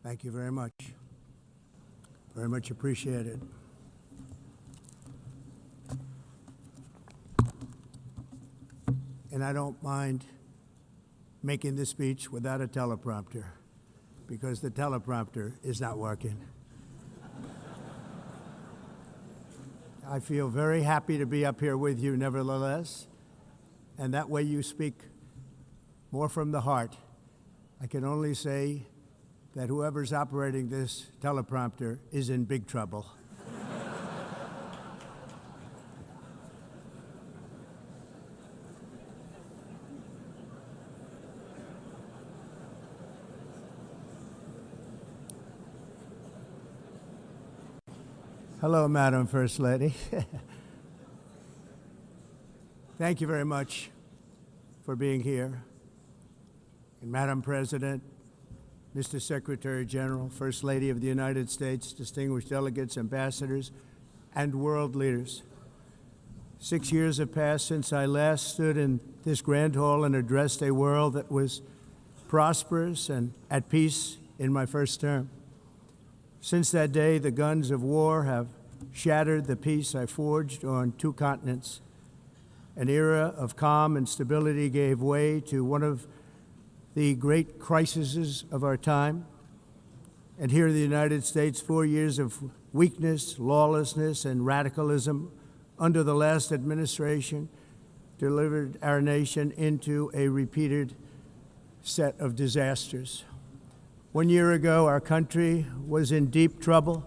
Thank you very much. Very much appreciated. And I don't mind making this speech without a teleprompter, because the teleprompter is not working. I feel very happy to be up here with you nevertheless, and that way you speak more from the heart. I can only say that whoever's operating this teleprompter is in big trouble. Hello, Madam First Lady. Thank you very much for being here. And Madam President, Mr. Secretary General, First Lady of the United States, distinguished delegates, ambassadors, and world leaders. 6 years have passed since I last stood in this grand hall and addressed a world that was prosperous and at peace in my first term. Since that day, the guns of war have shattered the peace I forged on 2 continents. An era of calm and stability gave way to one of the great crises of our time. And here in the United States, 4 years of weakness, lawlessness, and radicalism under the last administration delivered our nation into a repeated set of disasters. 1 year ago, our country was in deep trouble,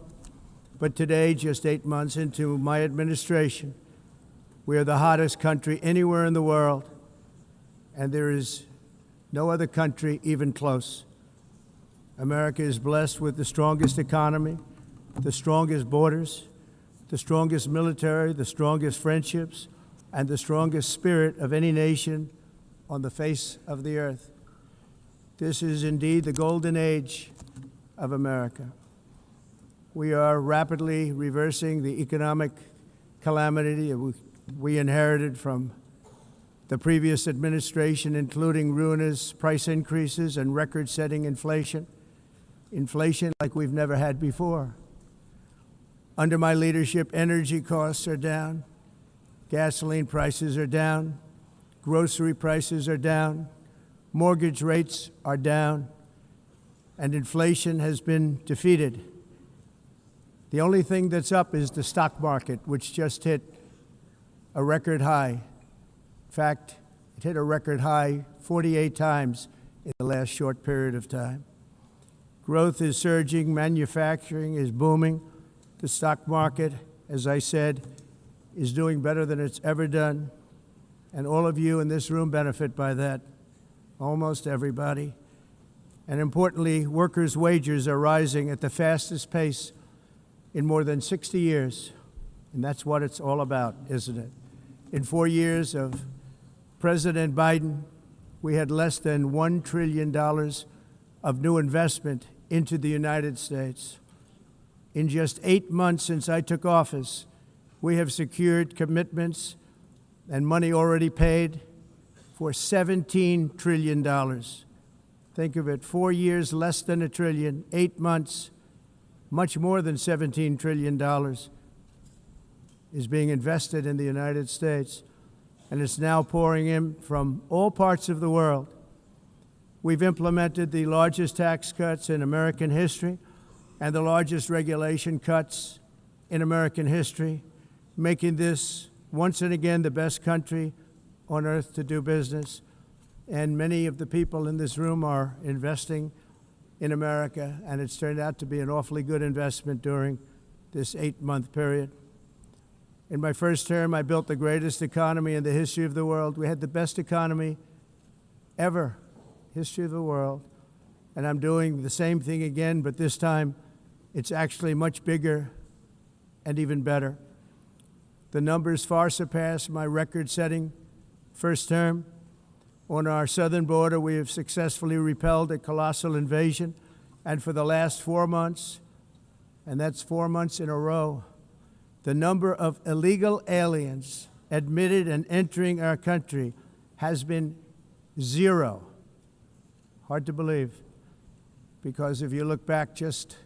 but today, just 8 months into my administration, we are the hottest country anywhere in the world, and there is no other country even close. America is blessed with the strongest economy, the strongest borders, the strongest military, the strongest friendships, and the strongest spirit of any nation on the face of the earth. This is indeed the golden age of America. We are rapidly reversing the economic calamity we inherited from the previous administration, including ruinous price increases and record-setting inflation like we've never had before. Under my leadership, energy costs are down, gasoline prices are down, grocery prices are down, mortgage rates are down, and inflation has been defeated. The only thing that's up is the stock market, which just hit a record high. In fact, it hit a record high 48 times in the last short period of time. Growth is surging, manufacturing is booming. The stock market, as I said, is doing better than it's ever done. And all of you in this room benefit by that, almost everybody. And importantly, workers' wages are rising at the fastest pace in more than 60 years. And that's what it's all about, isn't it? In 4 years of President Biden, we had less than $1 trillion of new investment into the United States. In just 8 months since I took office, we have secured commitments and money already paid for $17 trillion. Think of it, 4 years, less than $1 trillion, 8 months, much more than $17 trillion is being invested in the United States. And it's now pouring in from all parts of the world. We've implemented the largest tax cuts in American history and the largest regulation cuts in American history, making this once and again the best country on earth to do business. And many of the people in this room are investing in America, and it's turned out to be an awfully good investment during this 8-month period. In my first term, I built the greatest economy in the history of the world. We had the best economy ever, history of the world. And I'm doing the same thing again, but this time it's actually much bigger and even better. The numbers far surpass my record-setting first term. On our southern border, we have successfully repelled a colossal invasion. And for the last 4 months, and that's 4 months in a row, the number of illegal aliens admitted and entering our country has been 0. Hard to believe. because if you look back just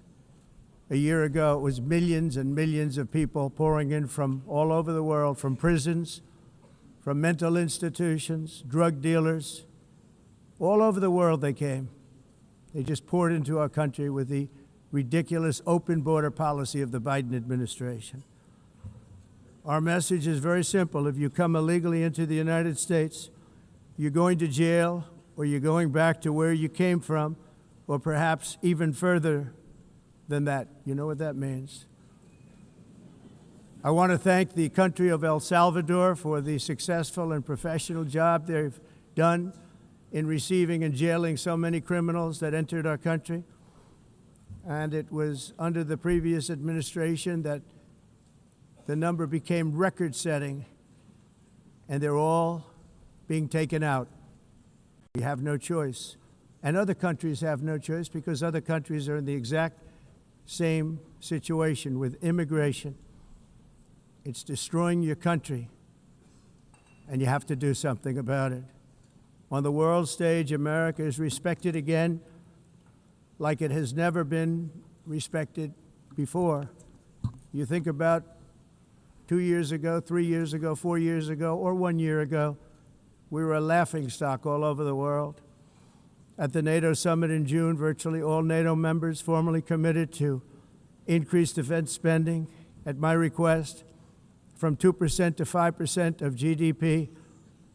a year ago, it was millions and millions of people pouring in from all over the world, from prisons, from mental institutions, drug dealers. All over the world they came. They just poured into our country with the ridiculous open border policy of the Biden administration. Our message is very simple. If you come illegally into the United States, you're going to jail, or you're going back to where you came from, or perhaps even further than that. You know what that means. I want to thank the country of El Salvador for the successful and professional job they've done in receiving and jailing so many criminals that entered our country. And it was under the previous administration that the number became record-setting, and they're all being taken out. We have no choice. And other countries have no choice, because other countries are in the exact same situation with immigration. It's destroying your country, and you have to do something about it. On the world stage, America is respected again like it has never been respected before. You think about 2 years ago, 3 years ago, 4 years ago, or 1 year ago, we were a laughingstock all over the world. At the NATO summit in June, virtually all NATO members formally committed to increase defense spending, at my request, from 2% to 5% of GDP,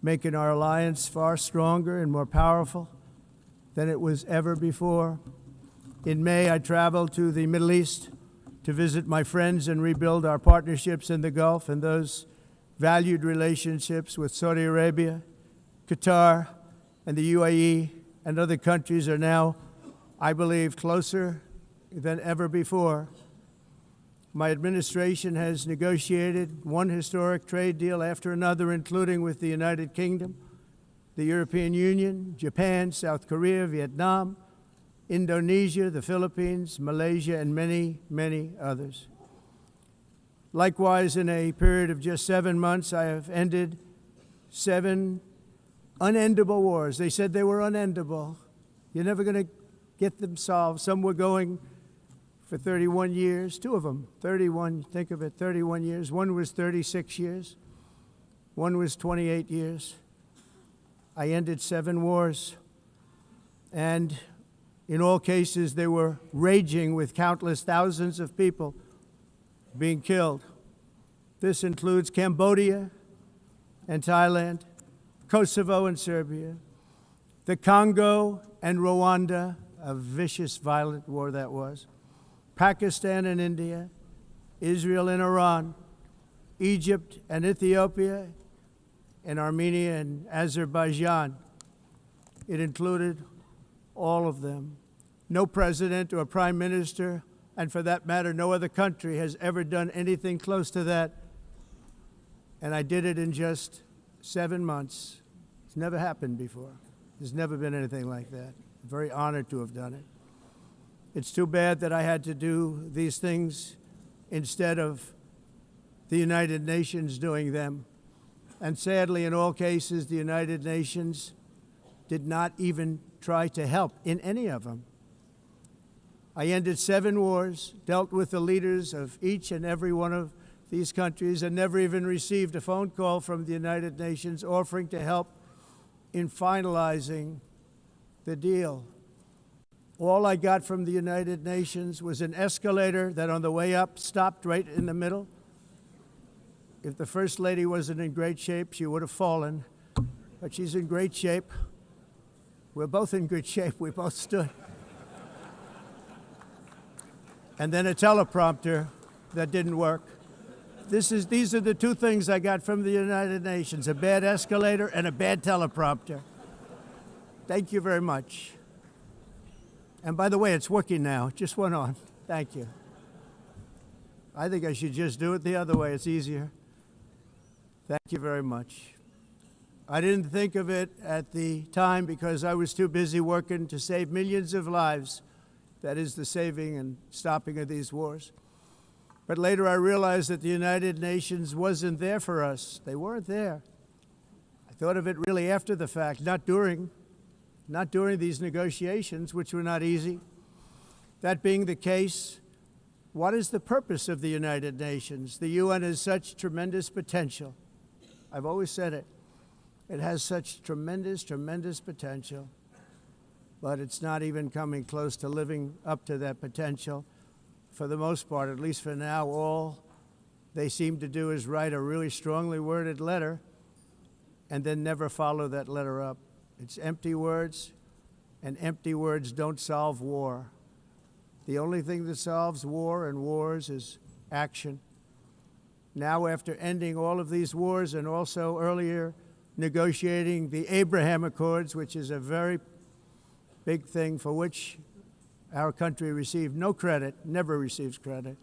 making our alliance far stronger and more powerful than it was ever before. In May, I traveled to the Middle East to visit my friends and rebuild our partnerships in the Gulf and those valued relationships with Saudi Arabia, Qatar, and the UAE, and other countries are now, I believe, closer than ever before. My administration has negotiated one historic trade deal after another, including with the United Kingdom, the European Union, Japan, South Korea, Vietnam, Indonesia, the Philippines, Malaysia, and many, many others. Likewise, in a period of just 7 months, I have ended 7 unendable wars. They said they were unendable. You're never going to get them solved. Some were going for 31 years, 2 of them, 31, think of it, 31 years. One was 36 years. One was 28 years. I ended 7 wars. And in all cases, they were raging with countless thousands of people being killed. This includes Cambodia and Thailand, Kosovo and Serbia, the Congo and Rwanda, a vicious, violent war that was, Pakistan and India, Israel and Iran, Egypt and Ethiopia, and Armenia and Azerbaijan. It included all of them. No president or prime minister, and for that matter, no other country has ever done anything close to that. And I did it in just 7 months. It's never happened before. There's never been anything like that. I'm very honored to have done it. It's too bad that I had to do these things instead of the United Nations doing them. And sadly, in all cases, the United Nations did not even try to help in any of them. I ended 7 wars, dealt with the leaders of each and every one of these countries, and never even received a phone call from the United Nations offering to help in finalizing the deal. All I got from the United Nations was an escalator that on the way up stopped right in the middle. If the First Lady wasn't in great shape, she would have fallen, but she's in great shape. We're both in good shape. We both stood. And then a teleprompter that didn't work. These are the 2 things I got from the United Nations, a bad escalator and a bad teleprompter. Thank you very much. And by the way, it's working now. It just went on. Thank you. I think I should just do it the other way. It's easier. Thank you very much. I didn't think of it at the time because I was too busy working to save millions of lives. That is the saving and stopping of these wars. But later I realized that the United Nations wasn't there for us. They weren't there. I thought of it really after the fact, not during these negotiations, which were not easy. That being the case, what is the purpose of the United Nations? The UN has such tremendous potential. I've always said it. It has such tremendous, tremendous potential, but it's not even coming close to living up to that potential. For the most part, at least for now, all they seem to do is write a really strongly worded letter and then never follow that letter up. It's empty words, and empty words don't solve war. The only thing that solves war and wars is action. Now, after ending all of these wars and also earlier negotiating the Abraham Accords, which is a very big thing for which our country received no credit, never receives credit.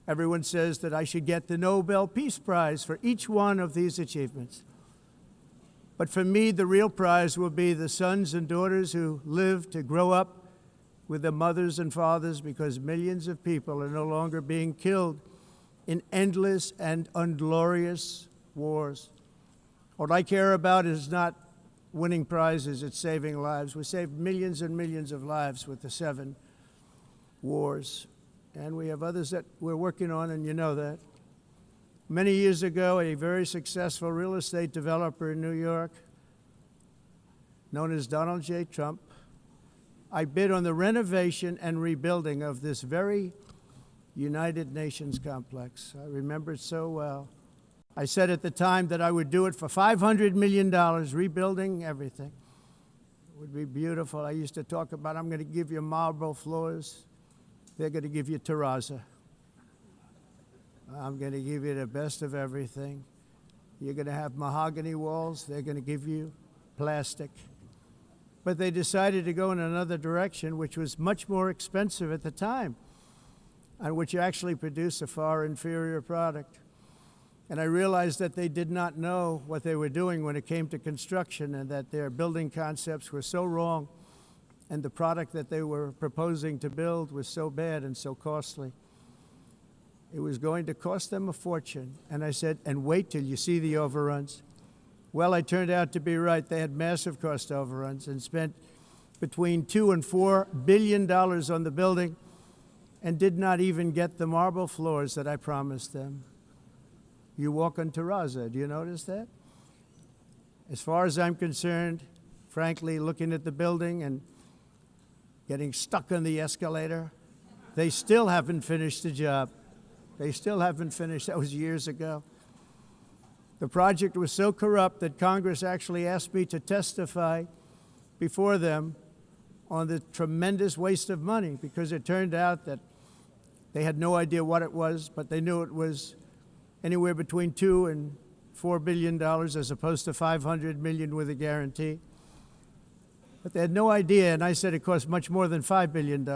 Everyone says that I should get the Nobel Peace Prize for each one of these achievements. But for me, the real prize will be the sons and daughters who live to grow up with their mothers and fathers, because millions of people are no longer being killed in endless and unglorious wars. What I care about is not winning prizes, it's saving lives. We saved millions and millions of lives with the 7 wars. And we have others that we're working on, and you know that. Many years ago, a very successful real estate developer in New York, known as Donald J. Trump, I bid on the renovation and rebuilding of this very United Nations complex. I remember it so well. I said at the time that I would do it for $500 million, rebuilding everything. It would be beautiful. I used to talk about, I'm going to give you marble floors. They're going to give you terrazzo. I'm going to give you the best of everything. You're going to have mahogany walls. They're going to give you plastic. But they decided to go in another direction, which was much more expensive at the time, and which actually produced a far inferior product. And I realized that they did not know what they were doing when it came to construction, and that their building concepts were so wrong, and the product that they were proposing to build was so bad and so costly. It was going to cost them a fortune. And I said, and wait till you see the overruns. Well, I turned out to be right. They had massive cost overruns and spent between $2 and $4 billion on the building and did not even get the marble floors that I promised them. You walk on terrazzo. Do you notice that? As far as I'm concerned, frankly, looking at the building and getting stuck on the escalator, they still haven't finished the job. They still haven't finished. That was years ago. The project was so corrupt that Congress actually asked me to testify before them on the tremendous waste of money, because it turned out that they had no idea what it was, but they knew it was anywhere between $2 and $4 billion as opposed to $500 million with a guarantee. But they had no idea, and I said it cost much more than $5 billion.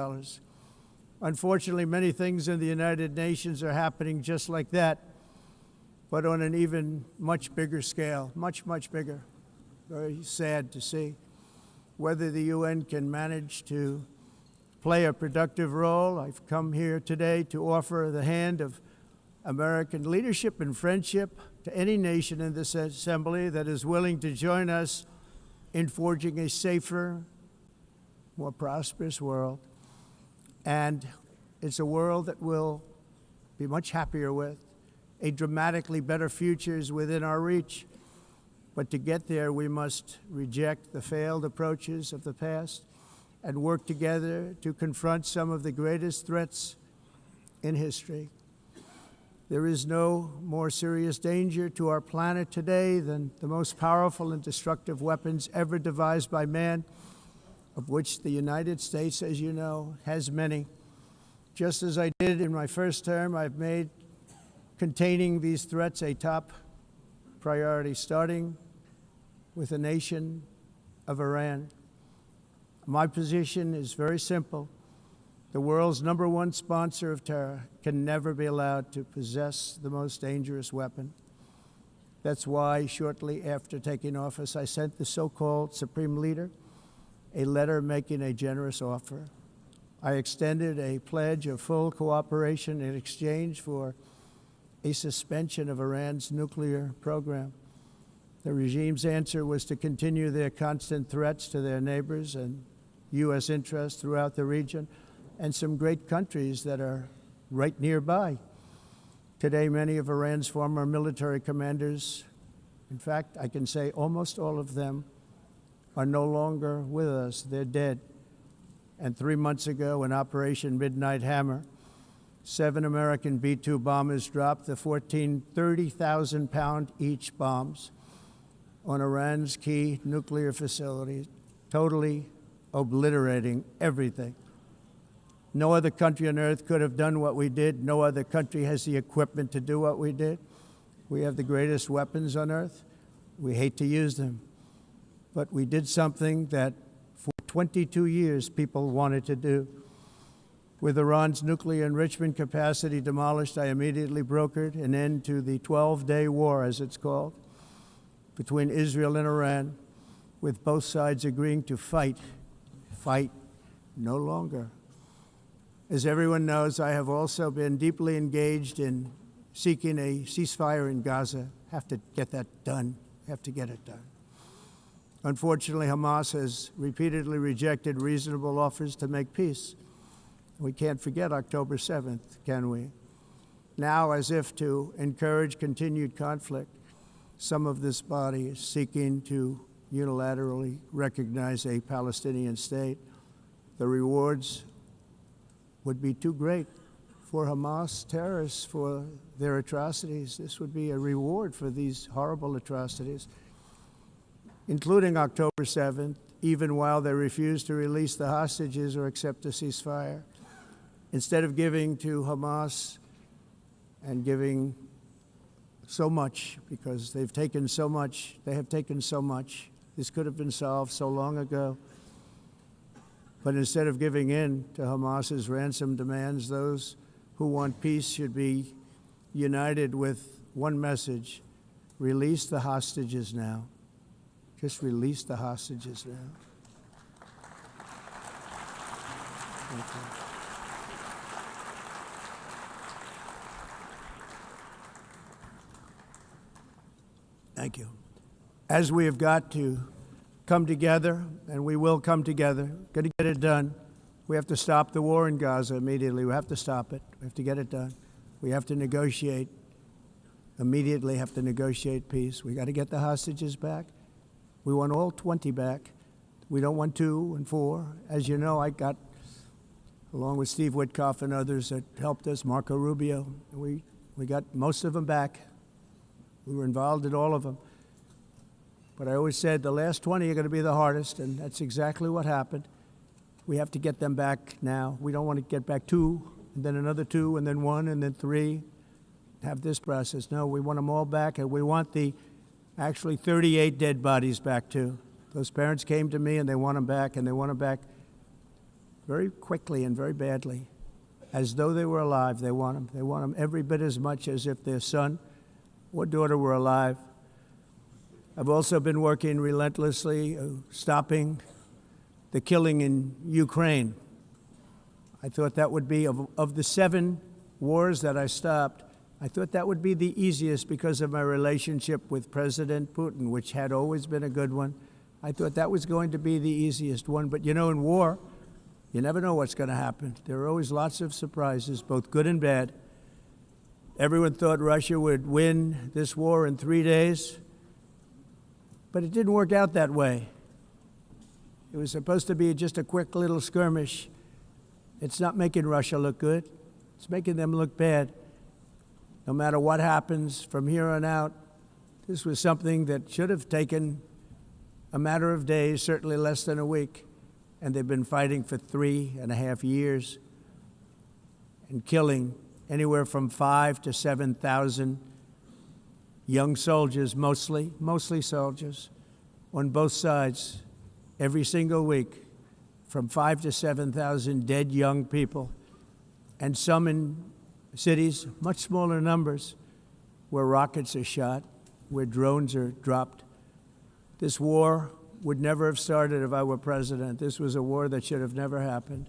Unfortunately, many things in the United Nations are happening just like that, but on an even much bigger scale, much, much bigger. Very sad to see. Whether the UN can manage to play a productive role, I've come here today to offer the hand of American leadership and friendship to any nation in this assembly that is willing to join us in forging a safer, more prosperous world. And it's a world that we'll be much happier with. A dramatically better future is within our reach. But to get there, we must reject the failed approaches of the past and work together to confront some of the greatest threats in history. There is no more serious danger to our planet today than the most powerful and destructive weapons ever devised by man, of which the United States, as you know, has many. Just as I did in my first term, I've made containing these threats a top priority, starting with the nation of Iran. My position is very simple. The world's #1 sponsor of terror can never be allowed to possess the most dangerous weapon. That's why, shortly after taking office, I sent the so-called Supreme Leader a letter making a generous offer. I extended a pledge of full cooperation in exchange for a suspension of Iran's nuclear program. The regime's answer was to continue their constant threats to their neighbors and U.S. interests throughout the region, and some great countries that are right nearby. Today, many of Iran's former military commanders, in fact, I can say almost all of them, are no longer with us. They're dead. And 3 months ago, in Operation Midnight Hammer, 7 American B-2 bombers dropped the 14 30,000-pound each bombs on Iran's key nuclear facilities, totally obliterating everything. No other country on earth could have done what we did. No other country has the equipment to do what we did. We have the greatest weapons on earth. We hate to use them. But we did something that for 22 years people wanted to do. With Iran's nuclear enrichment capacity demolished, I immediately brokered an end to the 12-day war, as it's called, between Israel and Iran, with both sides agreeing to fight no longer. As everyone knows, I have also been deeply engaged in seeking a ceasefire in Gaza. Have to get that done. Have to get it done. Unfortunately, Hamas has repeatedly rejected reasonable offers to make peace. We can't forget October 7th, can we? Now, as if to encourage continued conflict, some of this body is seeking to unilaterally recognize a Palestinian state. The rewards would be too great for Hamas terrorists for their atrocities. This would be a reward for these horrible atrocities, including October 7th, even while they refuse to release the hostages or accept a ceasefire. Instead of giving to Hamas and giving so much, because they've taken so much, they have taken so much. This could have been solved so long ago. But instead of giving in to Hamas's ransom demands, those who want peace should be united with one message: release the hostages now. Just release the hostages now. Thank you. Thank you. As we have got to come together, and we will come together, got to get it done. We have to stop the war in Gaza immediately. We have to stop it. We have to get it done. We have to negotiate, immediately have to negotiate peace. We got to get the hostages back. We want all 20 back. We don't want 2 and 4. As you know, I got, along with Steve Witkoff and others that helped us, Marco Rubio, we got most of them back. We were involved in all of them. But I always said the last 20 are going to be the hardest, and that's exactly what happened. We have to get them back now. We don't want to get back 2, and then another 2, and then 1, and then 3. Have this process. No, we want them all back, and we want the actually 38 dead bodies back too. Those parents came to me, and they want them back, and they want them back very quickly and very badly. As though they were alive, they want them. They want them every bit as much as if their son or daughter were alive. I've also been working relentlessly, stopping the killing in Ukraine. I thought that would be, of the 7 wars that I stopped, I thought that would be the easiest because of my relationship with President Putin, which had always been a good one. I thought that was going to be the easiest one. But you know, in war, you never know what's going to happen. There are always lots of surprises, both good and bad. Everyone thought Russia would win this war in 3 days. But it didn't work out that way. It was supposed to be just a quick little skirmish. It's not making Russia look good. It's making them look bad. No matter what happens from here on out, this was something that should have taken a matter of days, certainly less than a week. And they've been fighting for 3.5 years and killing anywhere from 5,000 to 7,000 young soldiers, mostly soldiers, on both sides, every single week, from 5,000 to 7,000 dead young people, and some in cities, much smaller numbers, where rockets are shot, where drones are dropped. This war would never have started if I were president. This was a war that should have never happened.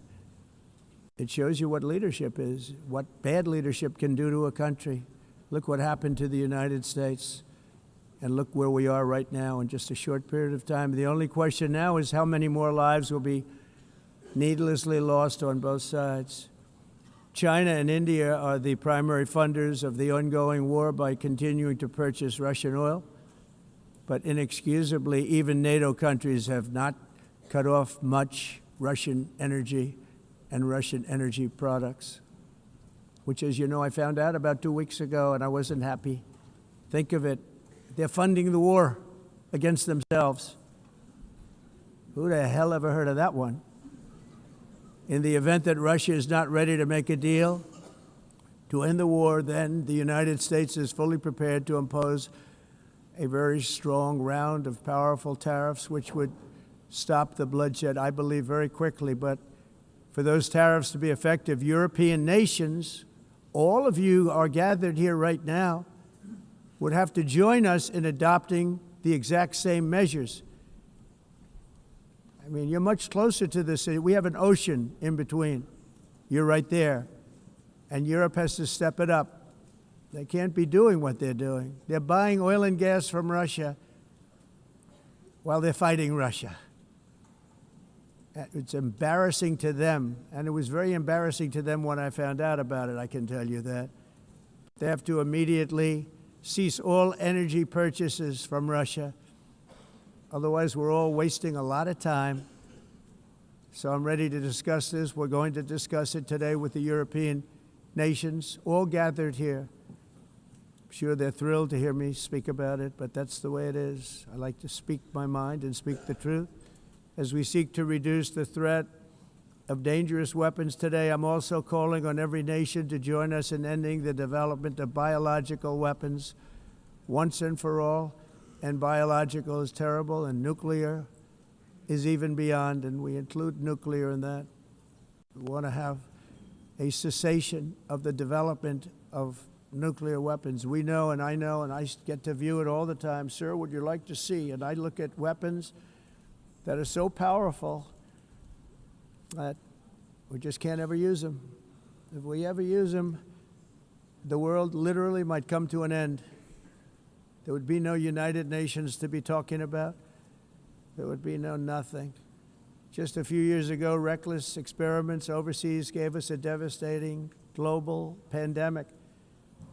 It shows you what leadership is, what bad leadership can do to a country. Look what happened to the United States, and look where we are right now in just a short period of time. The only question now is how many more lives will be needlessly lost on both sides. China and India are the primary funders of the ongoing war by continuing to purchase Russian oil. But inexcusably, even NATO countries have not cut off much Russian energy and Russian energy products, which, as you know, I found out about 2 weeks ago, and I wasn't happy. Think of it. They're funding the war against themselves. Who the hell ever heard of that one? In the event that Russia is not ready to make a deal to end the war, then the United States is fully prepared to impose a very strong round of powerful tariffs, which would stop the bloodshed, I believe, very quickly. But for those tariffs to be effective, European nations, all of you are gathered here right now, would have to join us in adopting the exact same measures. I mean, you're much closer to this. We have an ocean in between. You're right there. And Europe has to step it up. They can't be doing what they're doing. They're buying oil and gas from Russia while they're fighting Russia. It's embarrassing to them, and it was very embarrassing to them when I found out about it, I can tell you that. They have to immediately cease all energy purchases from Russia. Otherwise, we're all wasting a lot of time. So I'm ready to discuss this. We're going to discuss it today with the European nations, all gathered here. I'm sure they're thrilled to hear me speak about it, but that's the way it is. I like to speak my mind and speak the truth. As we seek to reduce the threat of dangerous weapons today, I'm also calling on every nation to join us in ending the development of biological weapons once and for all. And biological is terrible, and nuclear is even beyond, and we include nuclear in that. We want to have a cessation of the development of nuclear weapons. We know, and I get to view it all the time. Sir, would you like to see? And I look at weapons that are so powerful that we just can't ever use them. If we ever use them, the world literally might come to an end. There would be no United Nations to be talking about. There would be no nothing. Just a few years ago, reckless experiments overseas gave us a devastating global pandemic.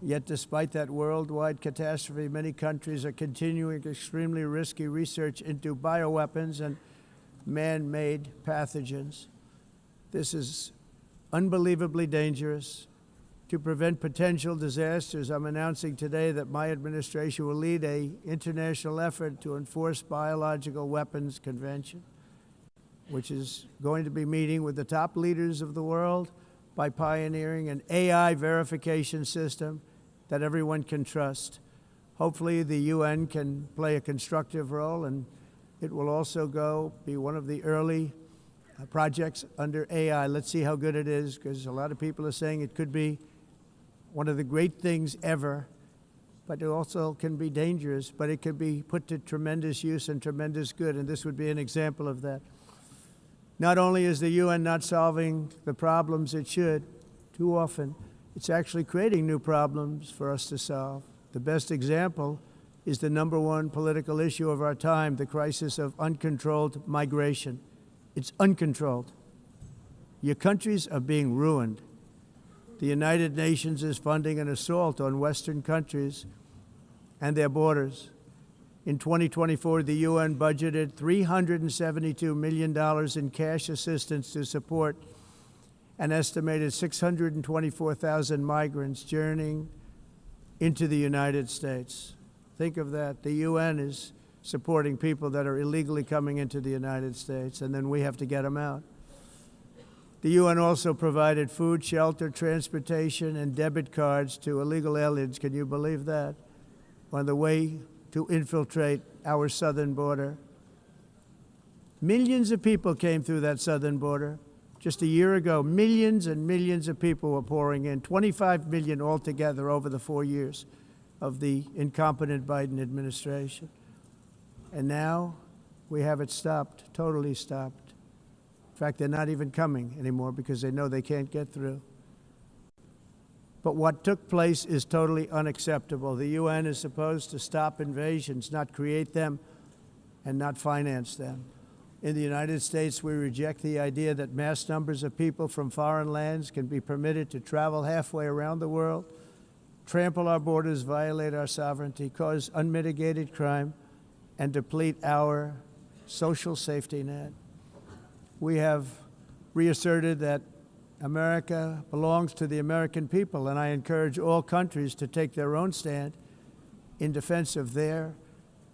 Yet despite that worldwide catastrophe, many countries are continuing extremely risky research into bioweapons and man-made pathogens. This is unbelievably dangerous. To prevent potential disasters, I'm announcing today that my administration will lead an international effort to enforce biological weapons convention, which is going to be meeting with the top leaders of the world by pioneering an AI verification system that everyone can trust. Hopefully the UN can play a constructive role, and it will also be one of the early projects under AI. Let's see how good it is, because a lot of people are saying it could be one of the great things ever, but it also can be dangerous, but it can be put to tremendous use and tremendous good, and this would be an example of that. Not only is the UN not solving the problems it should, too often, it's actually creating new problems for us to solve. The best example is the #1 political issue of our time, the crisis of uncontrolled migration. It's uncontrolled. Your countries are being ruined. The United Nations is funding an assault on Western countries and their borders. In 2024, the UN budgeted $372 million in cash assistance to support an estimated 624,000 migrants journeying into the United States. Think of that. The UN is supporting people that are illegally coming into the United States, and then we have to get them out. The UN also provided food, shelter, transportation, and debit cards to illegal aliens. Can you believe that? On the way to infiltrate our southern border. Millions of people came through that southern border. Just a year ago, millions and millions of people were pouring in, 25 million altogether over the 4 years of the incompetent Biden administration. And now we have it stopped, totally stopped. In fact, they're not even coming anymore because they know they can't get through. But what took place is totally unacceptable. The UN is supposed to stop invasions, not create them and not finance them. In the United States, we reject the idea that mass numbers of people from foreign lands can be permitted to travel halfway around the world, trample our borders, violate our sovereignty, cause unmitigated crime, and deplete our social safety net. We have reasserted that America belongs to the American people, and I encourage all countries to take their own stand in defense of their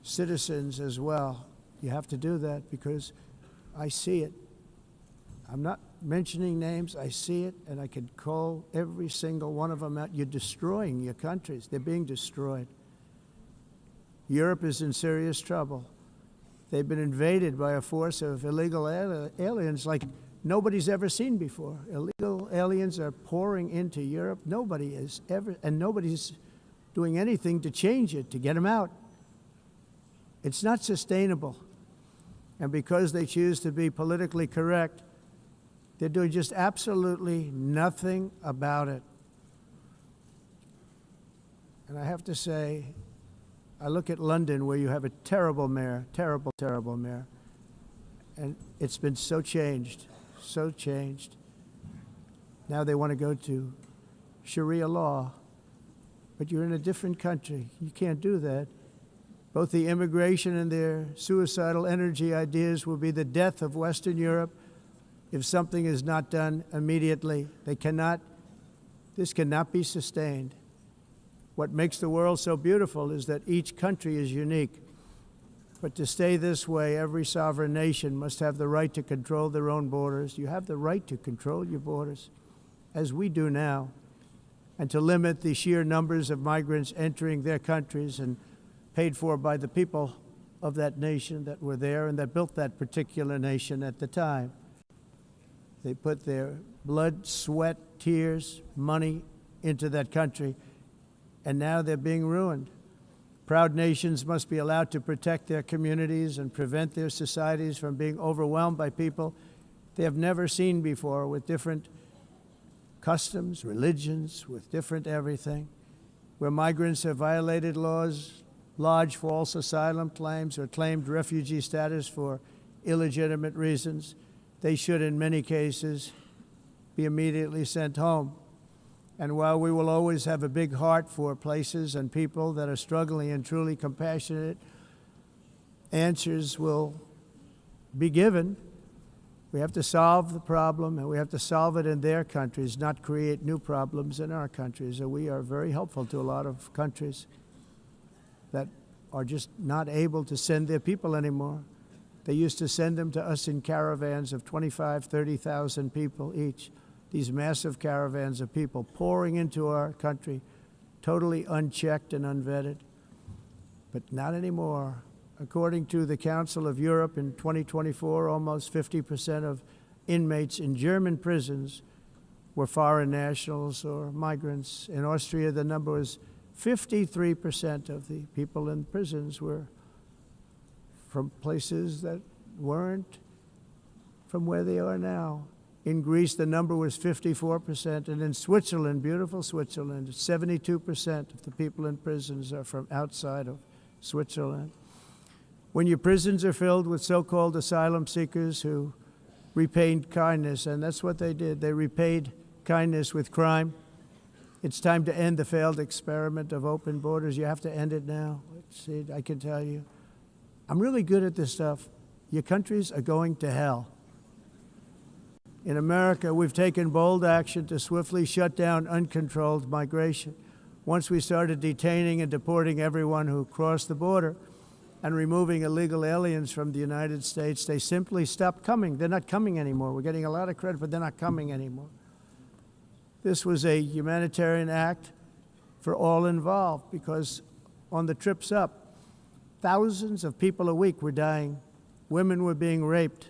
citizens as well. You have to do that because I see it. I'm not mentioning names. I see it, and I could call every single one of them out. You're destroying your countries. They're being destroyed. Europe is in serious trouble. They've been invaded by a force of illegal aliens like nobody's ever seen before. Illegal aliens are pouring into Europe. Nobody is ever, and nobody's doing anything to change it, to get them out. It's not sustainable. And because they choose to be politically correct, they're doing just absolutely nothing about it. And I have to say, I look at London, where you have a terrible mayor, terrible, terrible mayor, and it's been so changed, so changed. Now they want to go to Sharia law, but you're in a different country. You can't do that. Both the immigration and their suicidal energy ideas will be the death of Western Europe if something is not done immediately. This cannot be sustained. What makes the world so beautiful is that each country is unique. But to stay this way, every sovereign nation must have the right to control their own borders. You have the right to control your borders, as we do now, and to limit the sheer numbers of migrants entering their countries and paid for by the people of that nation that were there and that built that particular nation at the time. They put their blood, sweat, tears, money into that country, and now they're being ruined. Proud nations must be allowed to protect their communities and prevent their societies from being overwhelmed by people they have never seen before, with different customs, religions, with different everything. Where migrants have violated laws, lodged false asylum claims, or claimed refugee status for illegitimate reasons, they should, in many cases, be immediately sent home. And while we will always have a big heart for places and people that are struggling and truly compassionate, answers will be given. We have to solve the problem, and we have to solve it in their countries, not create new problems in our countries. And we are very helpful to a lot of countries that are just not able to send their people anymore. They used to send them to us in caravans of 25,000, 30,000 people each. These massive caravans of people pouring into our country, totally unchecked and unvetted. But not anymore. According to the Council of Europe, in 2024, almost 50% of inmates in German prisons were foreign nationals or migrants. In Austria, the number was 53% of the people in prisons were from places that weren't from where they are now. In Greece, the number was 54%, and in Switzerland, beautiful Switzerland, 72% of the people in prisons are from outside of Switzerland. When your prisons are filled with so-called asylum seekers who repaid kindness, and that's what they did, they repaid kindness with crime. It's time to end the failed experiment of open borders. You have to end it now. See, I can tell you. I'm really good at this stuff. Your countries are going to hell. In America, we've taken bold action to swiftly shut down uncontrolled migration. Once we started detaining and deporting everyone who crossed the border and removing illegal aliens from the United States, they simply stopped coming. They're not coming anymore. We're getting a lot of credit, but they're not coming anymore. This was a humanitarian act for all involved, because on the trips up, thousands of people a week were dying. Women were being raped.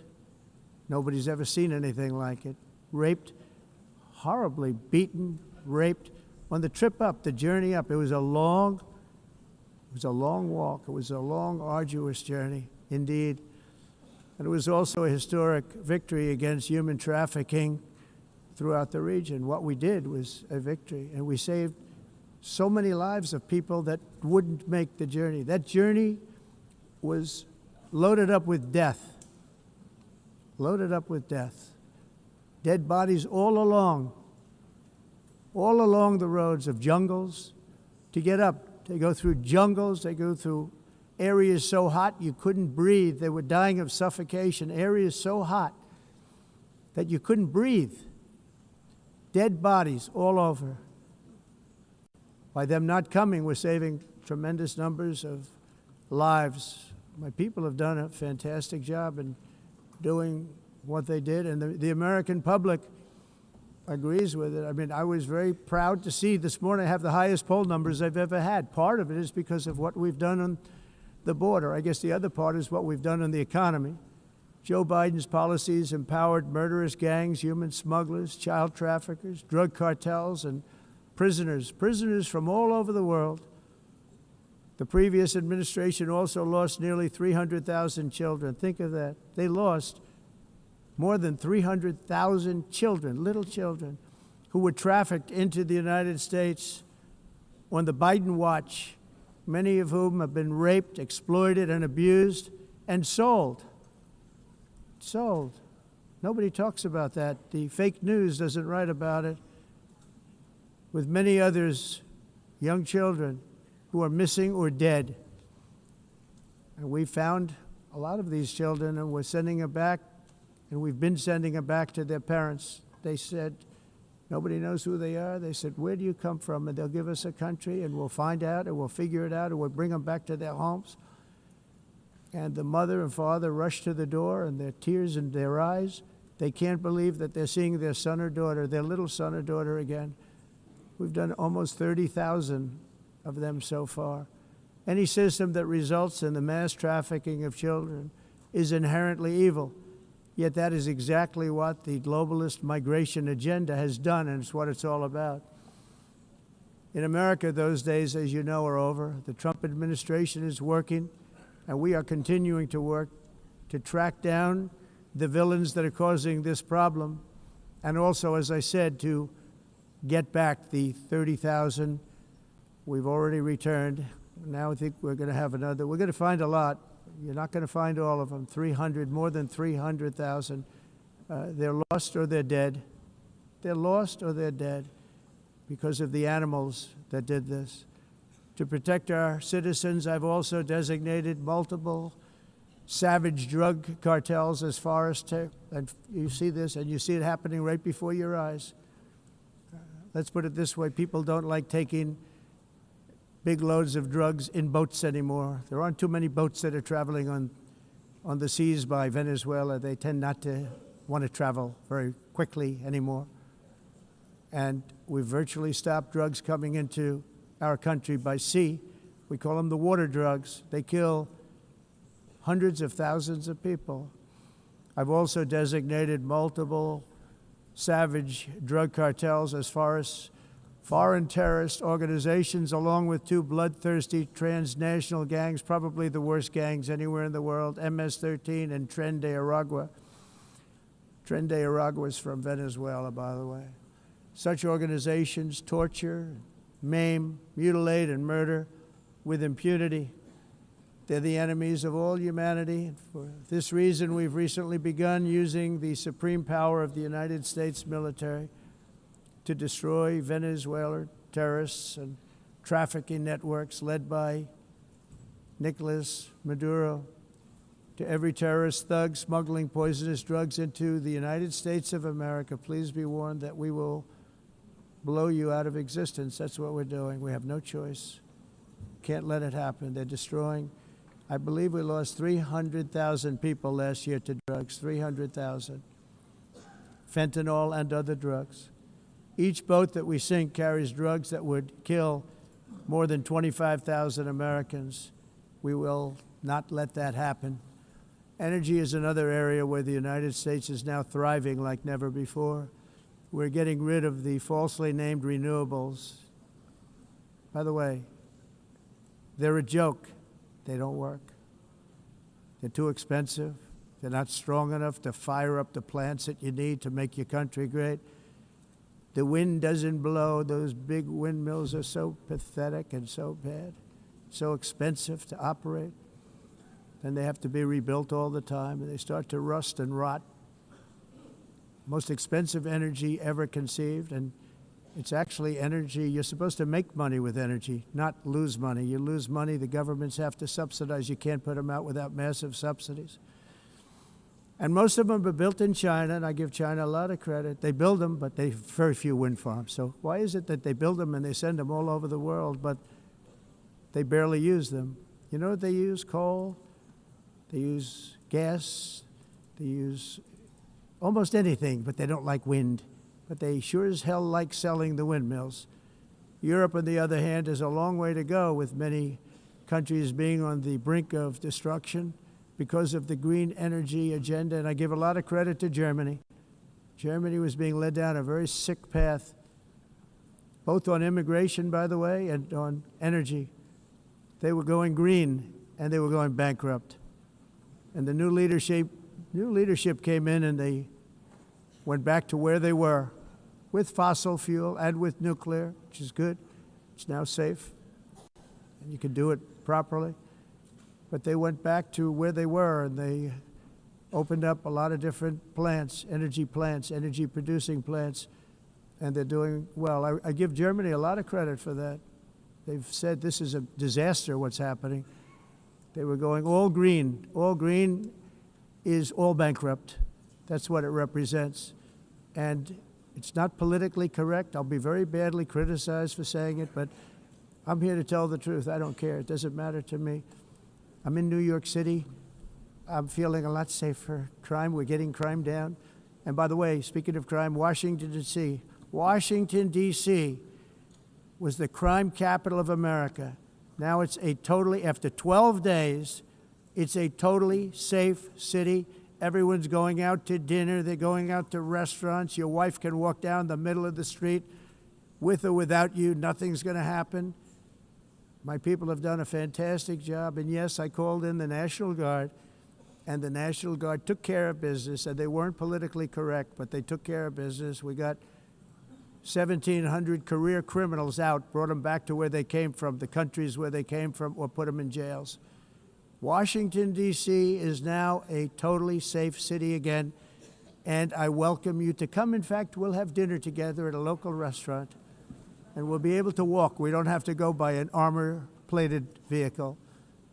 Nobody's ever seen anything like it. Raped, horribly beaten, raped. On the trip up, the journey up, it was a long walk. It was a long, arduous journey, indeed. And it was also a historic victory against human trafficking throughout the region. What we did was a victory, and we saved so many lives of people that wouldn't make the journey. That journey was loaded up with death. loaded up with death. Dead bodies all along the roads of jungles. To get up, they go through jungles, they go through areas so hot you couldn't breathe. They were dying of suffocation, areas so hot that you couldn't breathe. Dead bodies all over. By them not coming, we're saving tremendous numbers of lives. My people have done a fantastic job in doing what they did, and the American public agrees with it. I mean, I was very proud to see this morning I have the highest poll numbers I've ever had. Part of it is because of what we've done on the border. I guess the other part is what we've done on the economy. Joe Biden's policies empowered murderous gangs, human smugglers, child traffickers, drug cartels, and prisoners from all over the world. The previous administration also lost nearly 300,000 children. Think of that. They lost more than 300,000 children, little children, who were trafficked into the United States on the Biden watch, many of whom have been raped, exploited, and abused, and sold. Sold. Nobody talks about that. The fake news doesn't write about it. With many others, young children who are missing or dead. And we found a lot of these children, and we're sending them back, and we've been sending them back to their parents. They said, nobody knows who they are. They said, where do you come from? And they'll give us a country, and we'll find out, and we'll figure it out, and we'll bring them back to their homes. And the mother and father rush to the door, and their tears in their eyes. They can't believe that they're seeing their son or daughter, their little son or daughter again. We've done almost 30,000 of them so far. Any system that results in the mass trafficking of children is inherently evil. Yet that is exactly what the globalist migration agenda has done, and it's what it's all about. In America, those days, as you know, are over. The Trump administration is working, and we are continuing to work to track down the villains that are causing this problem, and also, as I said, to get back the 30,000 we've already returned. Now I think we're going to have another. We're going to find a lot. You're not going to find all of them. 300, more than 300,000. They're lost or they're dead. They're lost or they're dead because of the animals that did this. To protect our citizens, I've also designated multiple savage drug cartels as far as and you see this, and you see it happening right before your eyes. Let's put it this way, people don't like taking big loads of drugs in boats anymore. There aren't too many boats that are traveling on the seas by Venezuela. They tend not to want to travel very quickly anymore. And we've virtually stopped drugs coming into our country by sea. We call them the water drugs. They kill hundreds of thousands of people. I've also designated multiple savage drug cartels as far as foreign terrorist organizations, along with two bloodthirsty transnational gangs, probably the worst gangs anywhere in the world, MS-13 and Tren de Aragua. Tren de Aragua is from Venezuela, by the way. Such organizations torture, maim, mutilate, and murder with impunity. They're the enemies of all humanity. And for this reason, we've recently begun using the supreme power of the United States military to destroy Venezuelan terrorists and trafficking networks led by Nicolas Maduro. To every terrorist thug smuggling poisonous drugs into the United States of America, please be warned that we will blow you out of existence. That's what we're doing. We have no choice. Can't let it happen. They're destroying. I believe we lost 300,000 people last year to drugs, 300,000. Fentanyl and other drugs. Each boat that we sink carries drugs that would kill more than 25,000 Americans. We will not let that happen. Energy is another area where the United States is now thriving like never before. We're getting rid of the falsely named renewables. By the way, they're a joke. They don't work. They're too expensive. They're not strong enough to fire up the plants that you need to make your country great. The wind doesn't blow. Those big windmills are so pathetic and so bad, so expensive to operate. And they have to be rebuilt all the time, and they start to rust and rot. most expensive energy ever conceived, and it's actually energy. You're supposed to make money with energy, not lose money. You lose money, the governments have to subsidize. You can't put them out without massive subsidies. And most of them are built in China, and I give China a lot of credit. They build them, but they have very few wind farms. So why is it that they build them and they send them all over the world, but they barely use them? You know what they use? Coal. They use gas. They use almost anything, but they don't like wind. But they sure as hell like selling the windmills. Europe, on the other hand, has a long way to go, with many countries being on the brink of destruction because of the green energy agenda. And I give a lot of credit to Germany. Germany was being led down a very sick path, both on immigration, by the way, and on energy. They were going green, and they were going bankrupt. And the new leadership came in, and they went back to where they were, with fossil fuel and with nuclear, which is good. It's now safe, and you can do it properly. But they went back to where they were, and they opened up a lot of different plants, energy-producing plants, and they're doing well. I give Germany a lot of credit for that. They've said this is a disaster, what's happening. They were going all green. All green is all bankrupt. That's what it represents. And it's not politically correct. I'll be very badly criticized for saying it, but I'm here to tell the truth. I don't care. It doesn't matter to me. I'm in New York City. I'm feeling a lot safer. Crime, we're getting crime down. And by the way, speaking of crime, Washington, D.C. Washington, D.C. was the crime capital of America. Now it's after 12 days, it's a totally safe city. Everyone's going out to dinner. They're going out to restaurants. Your wife can walk down the middle of the street with or without you. Nothing's going to happen. My people have done a fantastic job. And yes, I called in the National Guard, and the National Guard took care of business. And they weren't politically correct, but they took care of business. We got 1,700 career criminals out, brought them back to where they came from, the countries where they came from, or put them in jails. Washington, D.C. is now a totally safe city again, and I welcome you to come. In fact, we'll have dinner together at a local restaurant, and we'll be able to walk. We don't have to go by an armor-plated vehicle.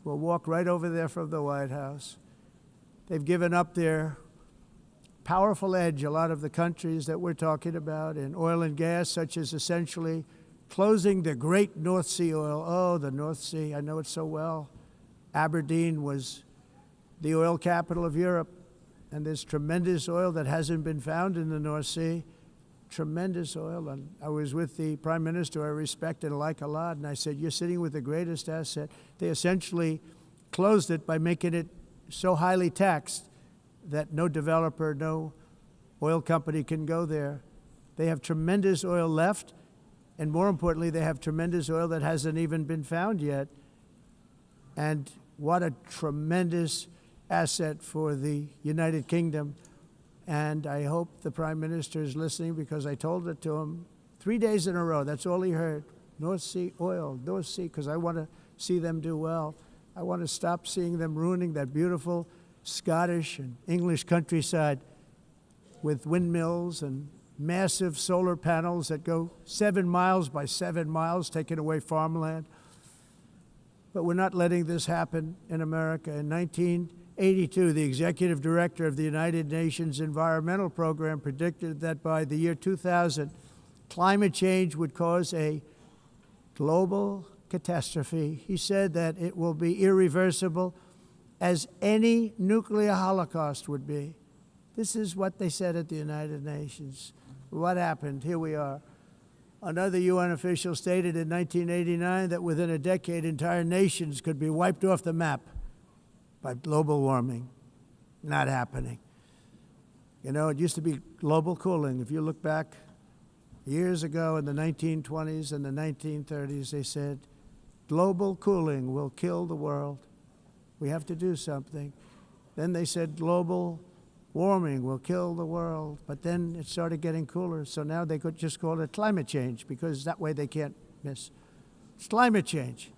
We'll walk right over there from the White House. They've given up their powerful edge, a lot of the countries that we're talking about, in oil and gas, such as essentially closing the great North Sea oil. Oh, the North Sea, I know it so well. Aberdeen was the oil capital of Europe, and there's tremendous oil that hasn't been found in the North Sea. Tremendous oil. And I was with the Prime Minister I respect and like a lot, and I said, you're sitting with the greatest asset. They essentially closed it by making it so highly taxed that no developer, no oil company can go there. They have tremendous oil left, and more importantly, they have tremendous oil that hasn't even been found yet. And what a tremendous asset for the United Kingdom. And I hope the Prime Minister is listening, because I told it to him 3 days in a row. That's all he heard. North Sea oil, North Sea, because I want to see them do well. I want to stop seeing them ruining that beautiful Scottish and English countryside with windmills and massive solar panels that go 7 miles by 7 miles, taking away farmland. But we're not letting this happen in America. In 1982, the executive director of the United Nations Environmental Program predicted that by the year 2000, climate change would cause a global catastrophe. He said that it will be irreversible, as any nuclear holocaust would be. This is what they said at the United Nations. What happened? Here we are. Another UN official stated in 1989 that within a decade, entire nations could be wiped off the map by global warming. Not happening. You know, it used to be global cooling. If you look back years ago in the 1920s and the 1930s, they said, global cooling will kill the world. We have to do something. Then they said global warming will kill the world, but then it started getting cooler, so now they could just call it climate change, because that way they can't miss. It's climate change,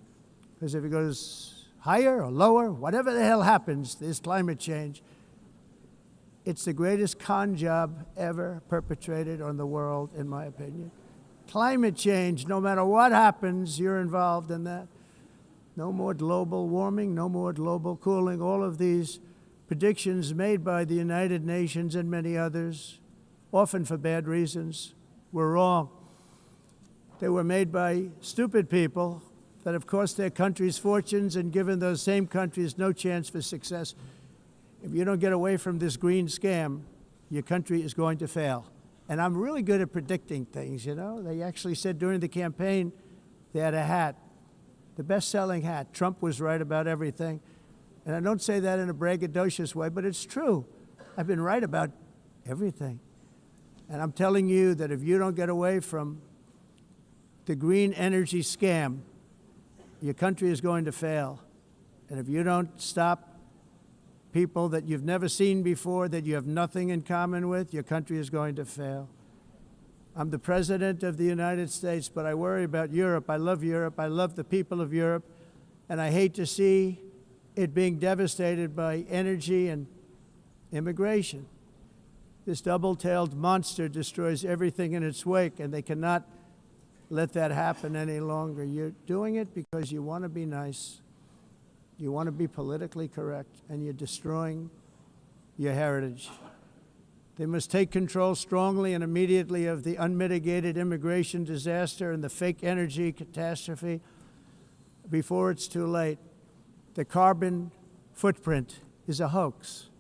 because if it goes higher or lower, whatever the hell happens, there's climate change. It's the greatest con job ever perpetrated on the world, in my opinion. Climate change, no matter what happens, you're involved in that. No more global warming, no more global cooling. All of these predictions made by the United Nations and many others, often for bad reasons, were wrong. They were made by stupid people that have cost their countries fortunes and given those same countries no chance for success. If you don't get away from this green scam, your country is going to fail. And I'm really good at predicting things, you know. They actually said during the campaign they had a hat, the best-selling hat. Trump was right about everything. And I don't say that in a braggadocious way, but it's true. I've been right about everything. And I'm telling you that if you don't get away from the green energy scam, your country is going to fail. And if you don't stop people that you've never seen before, that you have nothing in common with, your country is going to fail. I'm the President of the United States, but I worry about Europe. I love Europe. I love the people of Europe. And I hate to see it being devastated by energy and immigration. This double-tailed monster destroys everything in its wake, and they cannot let that happen any longer. You're doing it because you want to be nice. You want to be politically correct, and you're destroying your heritage. They must take control strongly and immediately of the unmitigated immigration disaster and the fake energy catastrophe before it's too late. The carbon footprint is a hoax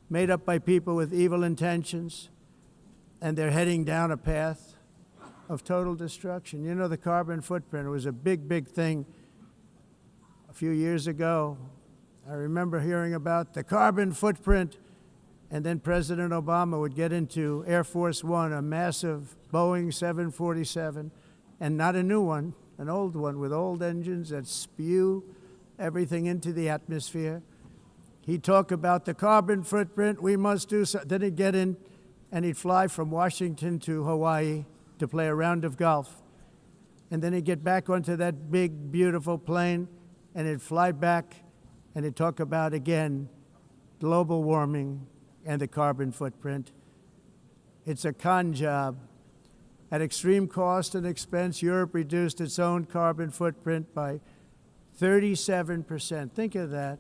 made up by people with evil intentions, and they're heading down a path of total destruction. You know, the carbon footprint, it was a big, big thing a few years ago. I remember hearing about the carbon footprint, and then President Obama would get into Air Force One, a massive Boeing 747, and not a new one, an old one with old engines that spew everything into the atmosphere. He'd talk about the carbon footprint, we must do so. Then he'd get in and he'd fly from Washington to Hawaii to play a round of golf. And then he'd get back onto that big, beautiful plane and he'd fly back and he'd talk about, again, global warming and the carbon footprint. It's a con job. At extreme cost and expense, Europe reduced its own carbon footprint by 37%. Think of that.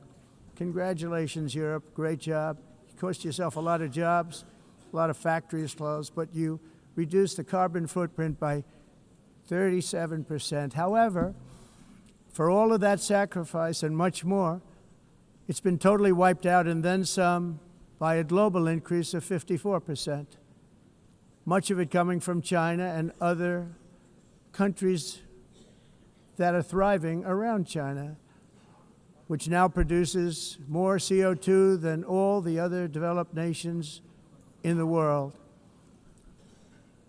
Congratulations, Europe. Great job. You cost yourself a lot of jobs, a lot of factories closed, but you reduced the carbon footprint by 37%. However, for all of that sacrifice and much more, it's been totally wiped out and then some by a global increase of 54%. Much of it coming from China and other countries that are thriving around China, which now produces more CO2 than all the other developed nations in the world.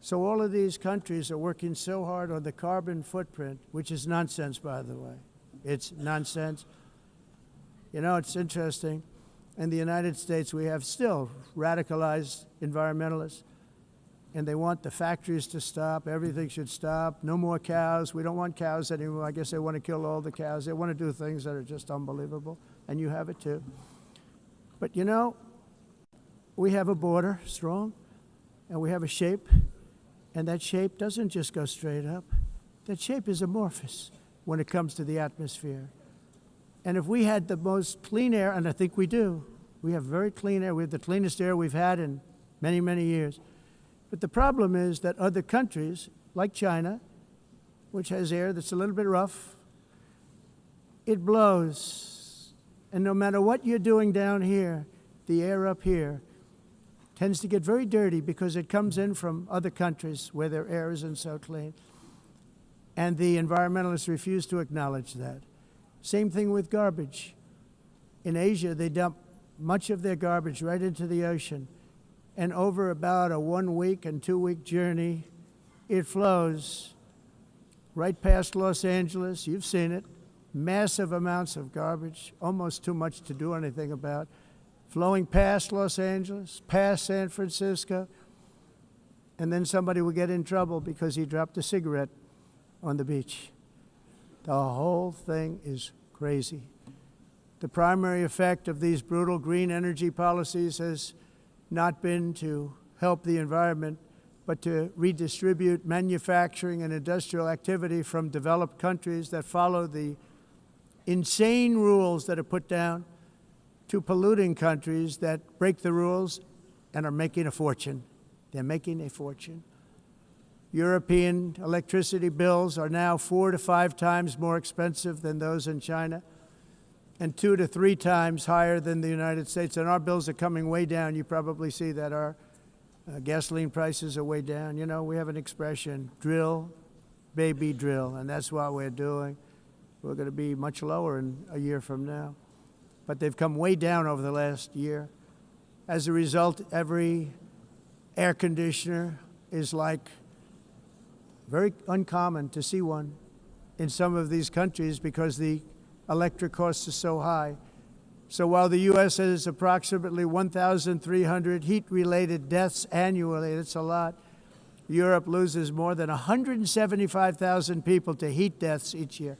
So all of these countries are working so hard on the carbon footprint, which is nonsense, by the way. It's nonsense. You know, it's interesting. In the United States, we have still radicalized environmentalists, and they want the factories to stop. Everything should stop. No more cows. We don't want cows anymore. I guess they want to kill all the cows. They want to do things that are just unbelievable, and you have it too. But you know, we have a border, strong, and we have a shape, and that shape doesn't just go straight up. That shape is amorphous when it comes to the atmosphere. And if we had the most clean air, and I think we do, we have very clean air. We have the cleanest air we've had in many, many years. But the problem is that other countries, like China, which has air that's a little bit rough, it blows. And no matter what you're doing down here, the air up here tends to get very dirty because it comes in from other countries where their air isn't so clean. And the environmentalists refuse to acknowledge that. Same thing with garbage. In Asia, they dump much of their garbage right into the ocean. And over about a 1 week and 2 week journey, it flows right past Los Angeles. You've seen it. Massive amounts of garbage, almost too much to do anything about, flowing past Los Angeles, past San Francisco, and then somebody will get in trouble because he dropped a cigarette on the beach. The whole thing is crazy. The primary effect of these brutal green energy policies has not been to help the environment, but to redistribute manufacturing and industrial activity from developed countries that follow the insane rules that are put down to polluting countries that break the rules and are making a fortune. They're making a fortune. European electricity bills are now 4 to 5 times more expensive than those in China, and 2 to 3 times higher than the United States. And our bills are coming way down. You probably see that our gasoline prices are way down. You know, we have an expression, drill, baby, drill, and that's what we're doing. We're going to be much lower in a year from now. But they've come way down over the last year. As a result, every air conditioner is like very uncommon to see one in some of these countries because the electric costs are so high. So while the U.S. has approximately 1,300 heat-related deaths annually, that's a lot, Europe loses more than 175,000 people to heat deaths each year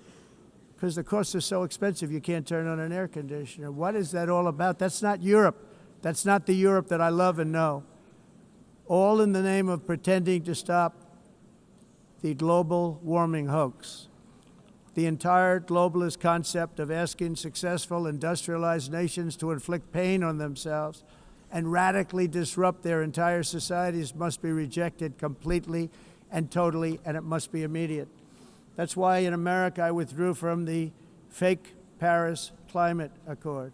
because the costs are so expensive you can't turn on an air conditioner. What is that all about? That's not Europe. That's not the Europe that I love and know. All in the name of pretending to stop the global warming hoax. The entire globalist concept of asking successful industrialized nations to inflict pain on themselves and radically disrupt their entire societies must be rejected completely and totally, and it must be immediate. That's why in America I withdrew from the fake Paris Climate Accord,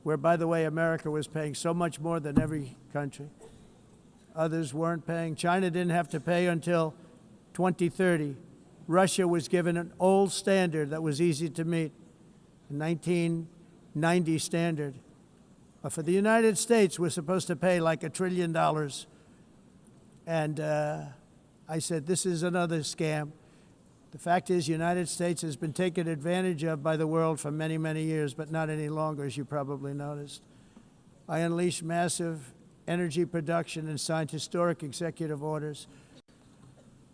where, by the way, America was paying so much more than every country. Others weren't paying. China didn't have to pay until 2030. Russia was given an old standard that was easy to meet, a 1990 standard. But for the United States, we're supposed to pay like $1 trillion. And I said, this is another scam. The fact is, the United States has been taken advantage of by the world for many, many years, but not any longer, as you probably noticed. I unleashed massive energy production and signed historic executive orders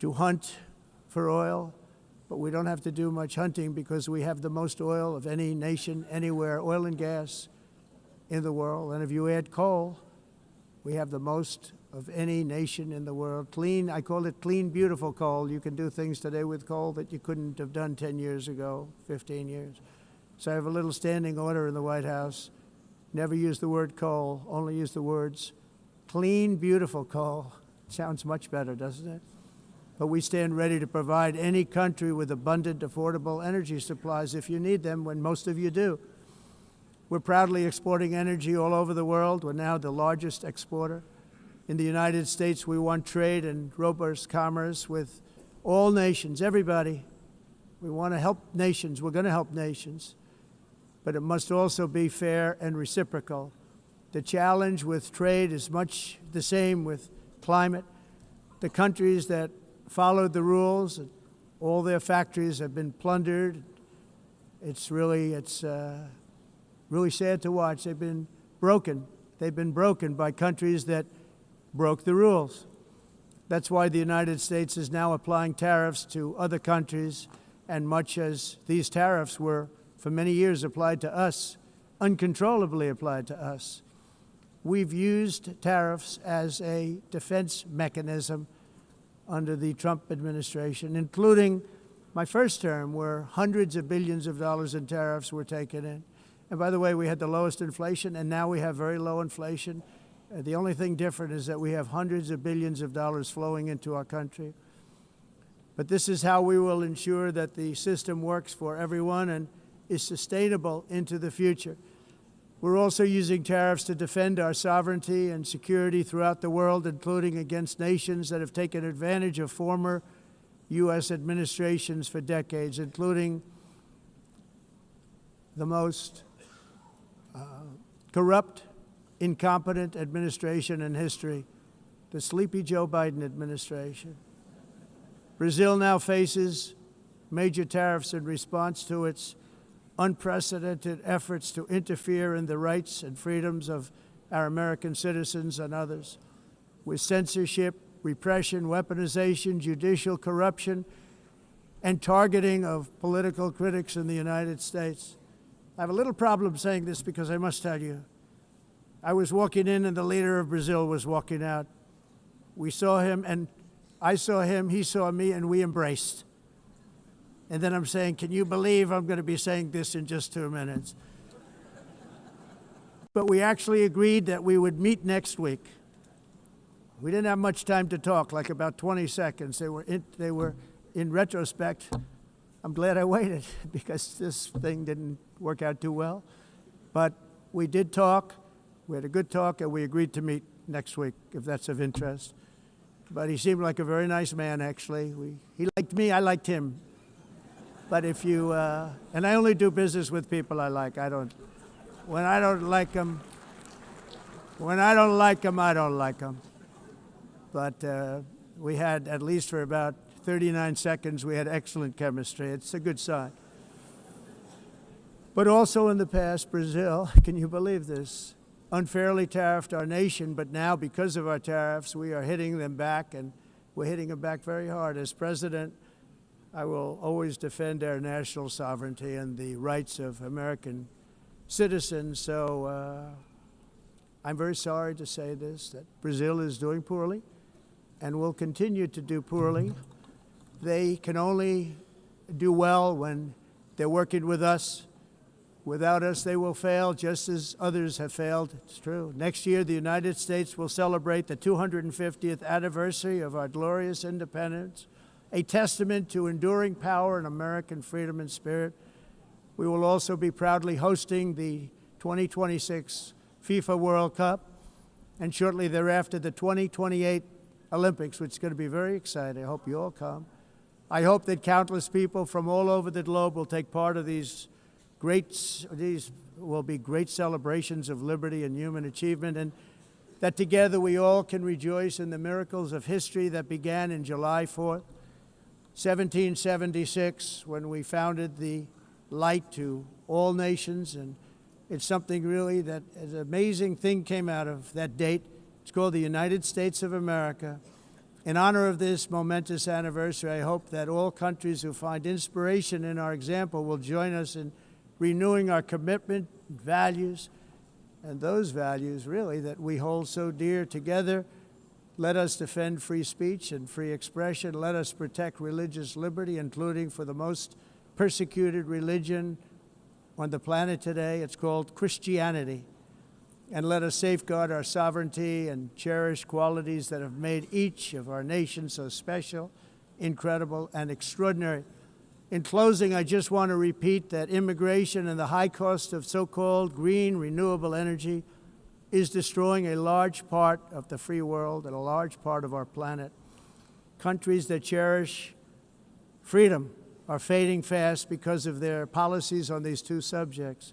to hunt for oil, but we don't have to do much hunting because we have the most oil of any nation anywhere, oil and gas in the world. And if you add coal, we have the most of any nation in the world. Clean, I call it clean, beautiful coal. You can do things today with coal that you couldn't have done 10 years ago, 15 years. So I have a little standing order in the White House. Never use the word coal, only use the words clean, beautiful coal. Sounds much better, doesn't it? But we stand ready to provide any country with abundant, affordable energy supplies if you need them, when most of you do. We're proudly exporting energy all over the world. We're now the largest exporter. In the United States, we want trade and robust commerce with all nations, everybody. We want to help nations. We're going to help nations. But it must also be fair and reciprocal. The challenge with trade is much the same with climate. The countries that followed the rules, all their factories have been plundered. It's really sad to watch. They've been broken. They've been broken by countries that broke the rules. That's why the United States is now applying tariffs to other countries, and much as these tariffs were for many years applied to us, uncontrollably applied to us. We've used tariffs as a defense mechanism under the Trump administration, including my first term, where hundreds of billions of dollars in tariffs were taken in. And by the way, we had the lowest inflation, and now we have very low inflation. The only thing different is that we have hundreds of billions of dollars flowing into our country. But this is how we will ensure that the system works for everyone and is sustainable into the future. We're also using tariffs to defend our sovereignty and security throughout the world, including against nations that have taken advantage of former U.S. administrations for decades, including the most corrupt, incompetent administration in history, the sleepy Joe Biden administration. Brazil now faces major tariffs in response to its unprecedented efforts to interfere in the rights and freedoms of our American citizens and others, with censorship, repression, weaponization, judicial corruption, and targeting of political critics in the United States. I have a little problem saying this because I must tell you, I was walking in and the leader of Brazil was walking out. We saw him and I saw him, he saw me, and we embraced. And then I'm saying, can you believe I'm going to be saying this in just 2 minutes? But we actually agreed that we would meet next week. We didn't have much time to talk, like about 20 seconds. They were in retrospect, I'm glad I waited because this thing didn't work out too well. But we did talk, we had a good talk, and we agreed to meet next week, if that's of interest. But he seemed like a very nice man, actually. He liked me, I liked him. But if you, and I only do business with people I like. When I don't like them, I don't like them. But we had, at least for about 39 seconds, we had excellent chemistry. It's a good sign. But also in the past, Brazil, can you believe this, unfairly tariffed our nation, but now because of our tariffs, we are hitting them back, and we're hitting them back very hard. As president, I will always defend our national sovereignty and the rights of American citizens. So I'm very sorry to say this, that Brazil is doing poorly and will continue to do poorly. They can only do well when they're working with us. Without us, they will fail, just as others have failed. It's true. Next year, the United States will celebrate the 250th anniversary of our glorious independence, a testament to enduring power and American freedom and spirit. We will also be proudly hosting the 2026 FIFA World Cup, and shortly thereafter, the 2028 Olympics, which is going to be very exciting. I hope you all come. I hope that countless people from all over the globe will take part of these will be great celebrations of liberty and human achievement, and that together we all can rejoice in the miracles of history that began in July 4th, 1776, when we founded the light to all nations. And it's something really that an amazing thing came out of that date. It's called the United States of America. In honor of this momentous anniversary, I hope that all countries who find inspiration in our example will join us in renewing our commitment, values, and those values really that we hold so dear. Together, let us defend free speech and free expression. Let us protect religious liberty, including for the most persecuted religion on the planet today. It's called Christianity. And let us safeguard our sovereignty and cherish qualities that have made each of our nations so special, incredible, and extraordinary. In closing, I just want to repeat that immigration and the high cost of so-called green renewable energy is destroying a large part of the free world and a large part of our planet. Countries that cherish freedom are fading fast because of their policies on these two subjects.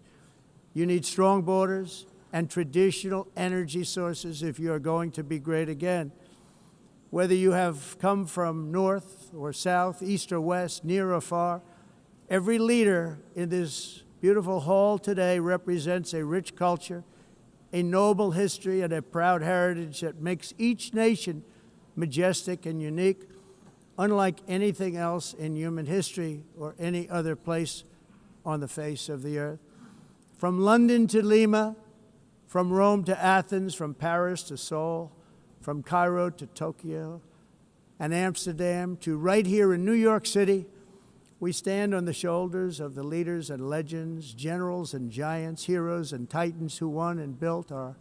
You need strong borders and traditional energy sources if you are going to be great again. Whether you have come from north or south, east or west, near or far, every leader in this beautiful hall today represents a rich culture, a noble history, and a proud heritage that makes each nation majestic and unique, unlike anything else in human history or any other place on the face of the earth. From London to Lima, from Rome to Athens, from Paris to Seoul, from Cairo to Tokyo and Amsterdam to right here in New York City, we stand on the shoulders of the leaders and legends, generals and giants, heroes and titans who won and built our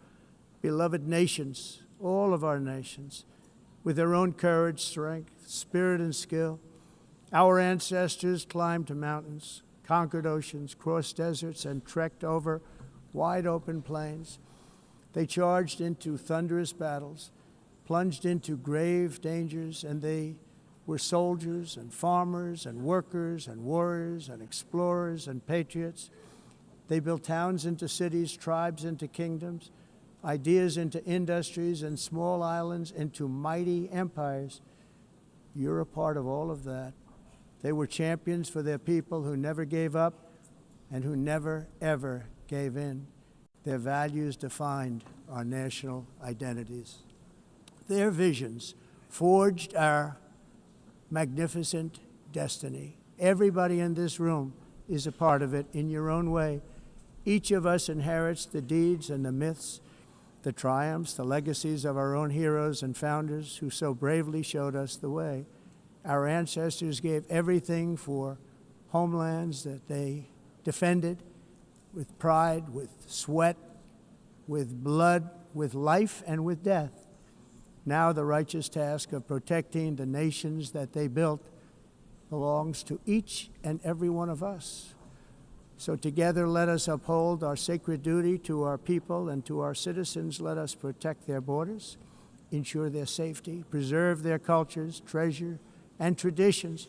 beloved nations, all of our nations, with their own courage, strength, spirit, and skill. Our ancestors climbed mountains, conquered oceans, crossed deserts, and trekked over wide open plains. They charged into thunderous battles, plunged into grave dangers, and they were soldiers and farmers and workers and warriors and explorers and patriots. They built towns into cities, tribes into kingdoms, ideas into industries, and small islands into mighty empires. You're a part of all of that. They were champions for their people who never gave up and who never, ever gave in. Their values defined our national identities. Their visions forged our magnificent destiny. Everybody in this room is a part of it in your own way. Each of us inherits the deeds and the myths the triumphs, the legacies of our own heroes and founders who so bravely showed us the way. Our ancestors gave everything for homelands that they defended with pride, with sweat, with blood, with life, and with death. Now the righteous task of protecting the nations that they built belongs to each and every one of us. So together let us uphold our sacred duty to our people and to our citizens. Let us protect their borders, ensure their safety, preserve their cultures, treasure, and traditions,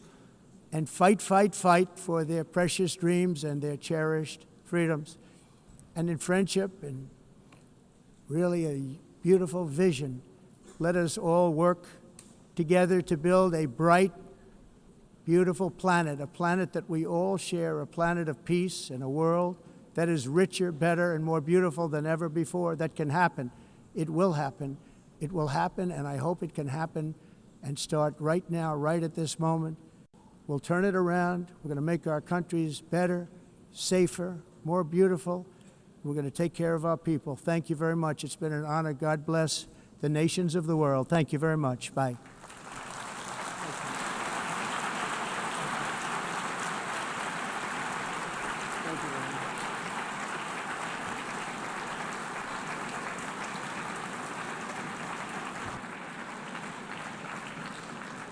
and fight for their precious dreams and their cherished freedoms. And in friendship and really a beautiful vision, let us all work together to build a bright, beautiful planet, a planet that we all share, a planet of peace and a world that is richer, better, and more beautiful than ever before. That can happen. It will happen. It will happen, and I hope it can happen and start right now, right at this moment. We'll turn it around. We're going to make our countries better, safer, more beautiful. We're going to take care of our people. Thank you very much. It's been an honor. God bless the nations of the world. Thank you very much. Bye.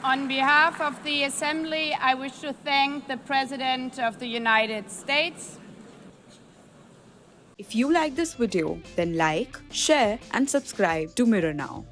On behalf of the Assembly, I wish to thank the President of the United States. If you like this video, then like, share and subscribe to Mirror Now.